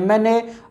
MNA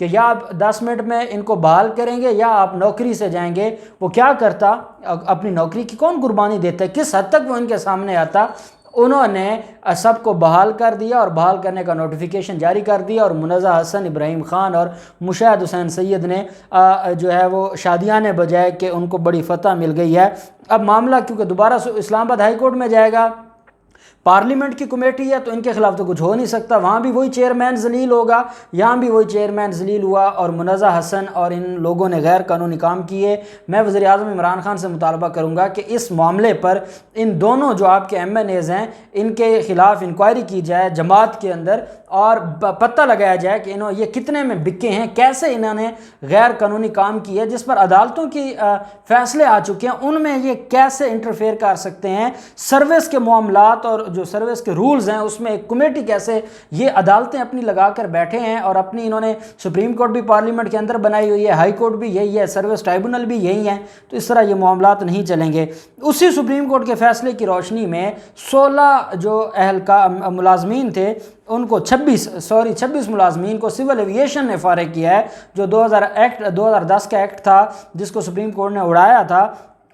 کہ یا آپ 10 منٹ میں ان کو بحال کریں گے یا آپ نوکری سے جائیں گے، وہ کیا کرتا؟ اپنی نوکری کی کون قربانی دیتا ہے؟ کس حد تک وہ ان کے سامنے آتا؟ انہوں نے سب کو بحال کر دیا اور بحال کرنے کا نوٹیفیکیشن جاری کر دیا، اور منزہ حسن، ابراہیم خان اور مشاہد حسین سید نے جو ہے وہ شادیانے بجائے کہ ان کو بڑی فتح مل گئی ہے۔ اب معاملہ کیونکہ دوبارہ اسلام آباد ہائی کورٹ میں جائے گا، پارلیمنٹ کی کمیٹی ہے تو ان کے خلاف تو کچھ ہو نہیں سکتا، وہاں بھی وہی چیئرمین ذلیل ہوگا، یہاں بھی وہی چیئرمین ذلیل ہوا، اور منزہ حسن اور ان لوگوں نے غیر قانونی کام کیے۔ میں وزیر اعظم عمران خان سے مطالبہ کروں گا کہ اس معاملے پر ان دونوں جو آپ کے ایم این ایز ہیں ان کے خلاف انکوائری کی جائے جماعت کے اندر، اور پتہ لگایا جائے کہ یہ کتنے میں بکے ہیں، کیسے انہوں نے غیر قانونی کام کیا ہے، جس پر عدالتوں کی فیصلے آ چکے ہیں، ان میں یہ کیسے انٹرفیئر کر سکتے ہیں۔ سروس کے معاملات اور جو سروس کے رولز ہیں اس میں ایک کمیٹی کیسے، یہ عدالتیں اپنی لگا کر بیٹھے ہیں، اور اپنی انہوں نے سپریم کورٹ بھی پارلیمنٹ کے اندر بنائی ہوئی ہے، ہائی کورٹ بھی یہی ہے، سروس ٹرائبونل بھی یہی ہے، تو اس طرح یہ معاملات نہیں چلیں گے۔ اسی سپریم کورٹ کے فیصلے کی روشنی میں 16 جو ملازمین تھے ان کو 26 ملازمین کو سول ایویشن نے فارغ کیا ہے، جو 2010 کا ایکٹ تھا جس کو سپریم کورٹ نے اڑایا تھا،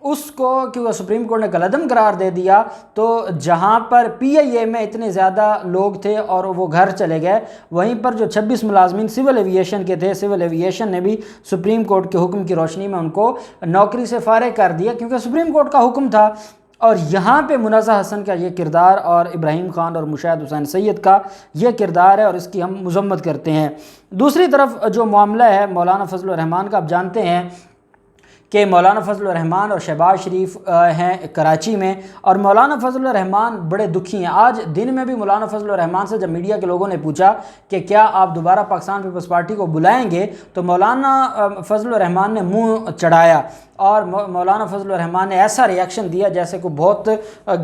اس کو کیونکہ سپریم کورٹ نے کالعدم قرار دے دیا، تو جہاں پر پی آئی اے میں اتنے زیادہ لوگ تھے اور وہ گھر چلے گئے، وہیں پر جو 26 ملازمین سول ایویشن کے تھے، سول ایویشن نے بھی سپریم کورٹ کے حکم کی روشنی میں ان کو نوکری سے فارغ کر دیا، کیونکہ سپریم کورٹ کا حکم تھا۔ اور یہاں پہ منزہ حسن کا یہ کردار اور ابراہیم خان اور مشاہد حسین سید کا یہ کردار ہے، اور اس کی ہم مذمت کرتے ہیں۔ دوسری طرف جو معاملہ ہے مولانا فضل الرحمان کا، آپ جانتے ہیں کہ مولانا فضل الرحمان اور شہباز شریف ہیں کراچی میں، اور مولانا فضل الرحمان بڑے دکھی ہیں۔ آج دن میں بھی مولانا فضل الرحمان سے جب میڈیا کے لوگوں نے پوچھا کہ کیا آپ دوبارہ پاکستان پیپلز پارٹی کو بلائیں گے، تو مولانا فضل الرحمان نے منہ چڑھایا، اور مولانا فضل الرحمان نے ایسا ریاکشن دیا جیسے کوئی بہت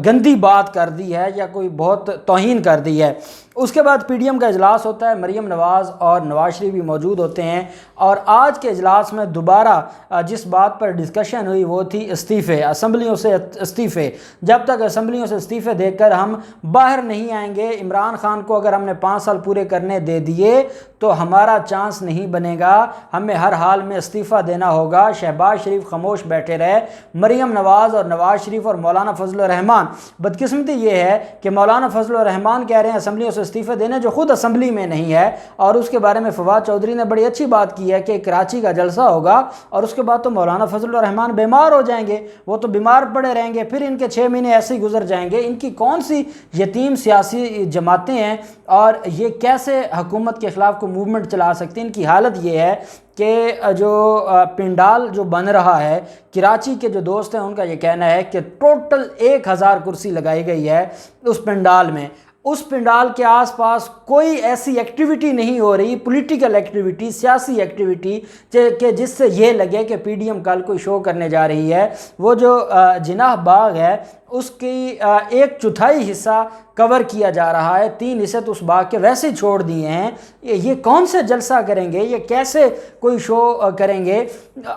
گندی بات کر دی ہے یا کوئی بہت توہین کر دی ہے۔ اس کے بعد پی ڈی ایم کا اجلاس ہوتا ہے، مریم نواز اور نواز شریف بھی موجود ہوتے ہیں، اور آج کے اجلاس میں دوبارہ جس بات پر ڈسکشن ہوئی وہ تھی استعفے، اسمبلیوں سے استعفے۔ جب تک اسمبلیوں سے استعفے دے کر ہم باہر نہیں آئیں گے، عمران خان کو اگر ہم نے 5 سال پورے کرنے دے دیے تو ہمارا چانس نہیں بنے گا، ہمیں ہر حال میں استعفیٰ دینا ہوگا۔ شہباز شریف خاموش بیٹھے رہے، مریم نواز اور نواز شریف اور مولانا فضل الرحمان، بدقسمتی یہ ہے کہ مولانا فضل الرحمان کہہ رہے ہیں اسمبلیوں سے استعفے دینے، جو خود اسمبلی میں نہیں ہے، اور اس کے بارے میں فواد چودھری نے بڑی اچھی بات کی ہے کہ کراچی کا جلسہ ہوگا اور اس کے بعد تو مولانا فضل الرحمان بیمار ہو جائیں گے، وہ تو بیمار پڑے رہیں گے، پھر ان کے 6 مہینے ایسے ہی گزر جائیں گے۔ ان کی کون سی یتیم سیاسی جماعتیں ہیں، اور یہ کیسے حکومت کے خلاف کوئی موومنٹ چلا سکتے ہیں؟ ان کی حالت یہ ہے کہ جو پنڈال جو بن رہا ہے، کراچی کے جو دوست ہیں ان کا یہ کہنا ہے کہ ٹوٹل 1000 کرسی لگائی گئی ہے اس پنڈال میں، اس پنڈال کے آس پاس کوئی ایسی ایکٹیویٹی نہیں ہو رہی، پولیٹیکل ایکٹیویٹی، سیاسی ایکٹیویٹی کہ جس سے یہ لگے کہ پی ڈی ایم کل کوئی شو کرنے جا رہی ہے۔ وہ جو جناح باغ ہے اس کی 1/4 حصہ کور کیا جا رہا ہے، 3 حصے تو اس باغ کے ویسے ہی چھوڑ دیے ہیں۔ یہ کون سے جلسہ کریں گے، یہ کیسے کوئی شو کریں گے؟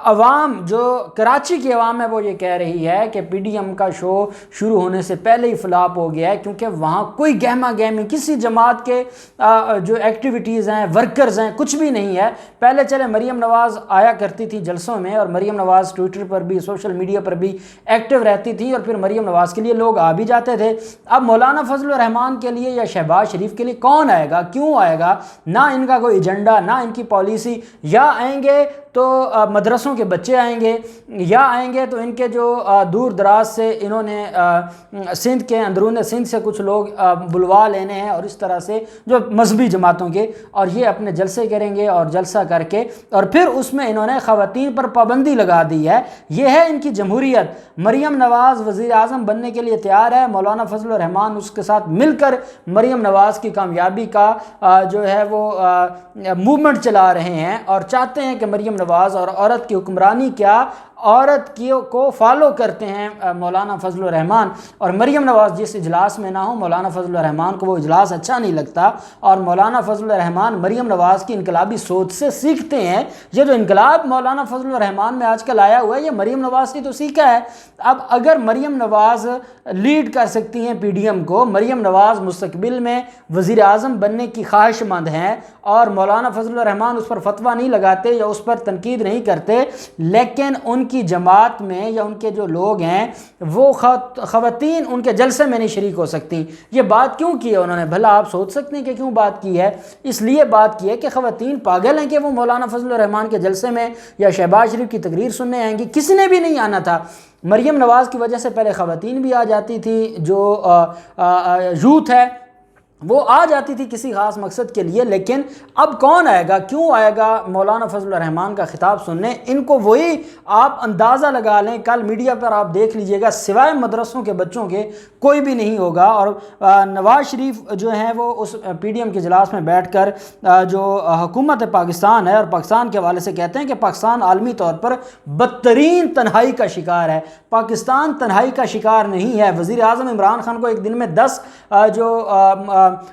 عوام جو کراچی کی عوام ہے وہ یہ کہہ رہی ہے کہ پی ڈی ایم کا شو شروع ہونے سے پہلے ہی فلاپ ہو گیا ہے، کیونکہ وہاں کوئی گہما گہمی کسی جماعت کے جو ایکٹیویٹیز ہیں، ورکرز ہیں، کچھ بھی نہیں ہے۔ پہلے چلے مریم نواز آیا کرتی تھی جلسوں میں، اور مریم نواز ٹویٹر پر بھی، سوشل میڈیا پر بھی ایکٹیو رہتی تھی، اور پھر مریم نواز کے لیے لوگ آ بھی جاتے تھے۔ اب مولانا فضل الرحمان کے لیے یا شہباز شریف کے لیے کون آئے گا، کیوں آئے گا؟ نہ ان کا کوئی ایجنڈا، نہ ان کی پالیسی، یا آئیں گے تو مدرسوں کے بچے آئیں گے، یا آئیں گے تو ان کے جو دور دراز سے انہوں نے سندھ کے اندرون سندھ سے کچھ لوگ بلوا لینے ہیں، اور اس طرح سے جو مذہبی جماعتوں کے، اور یہ اپنے جلسے کریں گے، اور جلسہ کر کے اور پھر اس میں انہوں نے خواتین پر پابندی لگا دی ہے۔ یہ ہے ان کی جمہوریت۔ مریم نواز وزیر اعظم بننے کے لیے تیار ہے، مولانا فضل الرحمان اس کے ساتھ مل کر مریم نواز کی کامیابی کا جو ہے وہ موومنٹ چلا رہے ہیں، اور چاہتے ہیں کہ مریم نواز اور عورت کی حکمرانی کیا، عورت کو فالو کرتے ہیں مولانا فضل الرحمان، اور مریم نواز جس اجلاس میں نہ ہو مولانا فضل الرحمان کو وہ اجلاس اچھا نہیں لگتا، اور مولانا فضل الرحمان مریم نواز کی انقلابی سوچ سے سیکھتے ہیں۔ یہ جو انقلاب مولانا فضل الرحمان میں آج کل آیا ہوا ہے یہ مریم نواز کی تو سیکھا ہے۔ اب اگر مریم نواز لیڈ کر سکتی ہیں پی ڈی ایم کو، مریم نواز مستقبل میں وزیر اعظم بننے کی خواہش مند ہیں اور مولانا فضل الرحمان اس پر فتویٰ نہیں لگاتے یا اس پر تنقید نہیں کرتے، لیکن ان کی جماعت میں یا ان کے جو لوگ ہیں وہ خواتین ان کے جلسے میں نہیں شریک ہو سکتی۔ یہ بات کیوں کی ہے انہوں نے؟ بھلا آپ سوچ سکتے ہیں کہ کیوں بات کی ہے؟ اس لیے بات کی ہے کہ خواتین پاگل ہیں کہ وہ مولانا فضل الرحمان کے جلسے میں یا شہباز شریف کی تقریر سننے آئیں گی؟ کسی نے بھی نہیں آنا تھا۔ مریم نواز کی وجہ سے پہلے خواتین بھی آ جاتی تھی، جو یوتھ ہے وہ آ جاتی تھی کسی خاص مقصد کے لیے، لیکن اب کون آئے گا؟ کیوں آئے گا مولانا فضل الرحمان کا خطاب سننے؟ ان کو وہی آپ اندازہ لگا لیں، کل میڈیا پر آپ دیکھ لیجئے گا سوائے مدرسوں کے بچوں کے کوئی بھی نہیں ہوگا۔ اور نواز شریف جو ہیں وہ اس پی ڈی ایم کے اجلاس میں بیٹھ کر جو حکومت پاکستان ہے اور پاکستان کے حوالے سے کہتے ہیں کہ پاکستان عالمی طور پر بدترین تنہائی کا شکار ہے۔ پاکستان تنہائی کا شکار نہیں ہے۔ وزیر اعظم عمران خان کو ایک دن میں 10 جو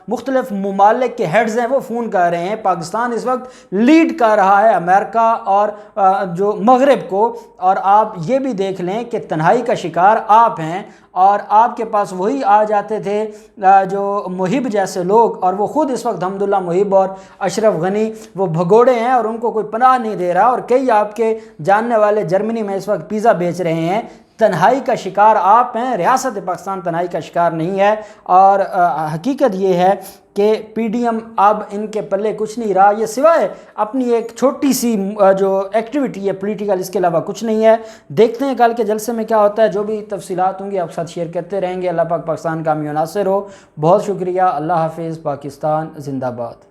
مختلف ممالک کے ہیڈز ہیں وہ فون کر رہے ہیں۔ پاکستان اس وقت لیڈ کر رہا ہے امریکہ اور جو مغرب کو، اور آپ یہ بھی دیکھ لیں کہ تنہائی کا شکار آپ ہیں، اور آپ کے پاس وہی آ جاتے تھے جو محب جیسے لوگ، اور وہ خود اس وقت حمداللہ محب اور اشرف غنی وہ بھگوڑے ہیں اور ان کو کوئی پناہ نہیں دے رہا، اور کئی آپ کے جاننے والے جرمنی میں اس وقت پیزا بیچ رہے ہیں۔ تنہائی کا شکار آپ ہیں، ریاست پاکستان تنہائی کا شکار نہیں ہے۔ اور حقیقت یہ ہے کہ پی ڈی ایم اب ان کے پلے کچھ نہیں رہا، یہ سوائے اپنی ایک چھوٹی سی جو ایکٹیویٹی ہے پولیٹیکل، اس کے علاوہ کچھ نہیں ہے۔ دیکھتے ہیں کل کے جلسے میں کیا ہوتا ہے، جو بھی تفصیلات ہوں گی آپ کے ساتھ شیئر کرتے رہیں گے۔ اللہ پاک پاکستان کا حامی و ناصر ہو۔ بہت شکریہ، اللہ حافظ، پاکستان زندہ باد۔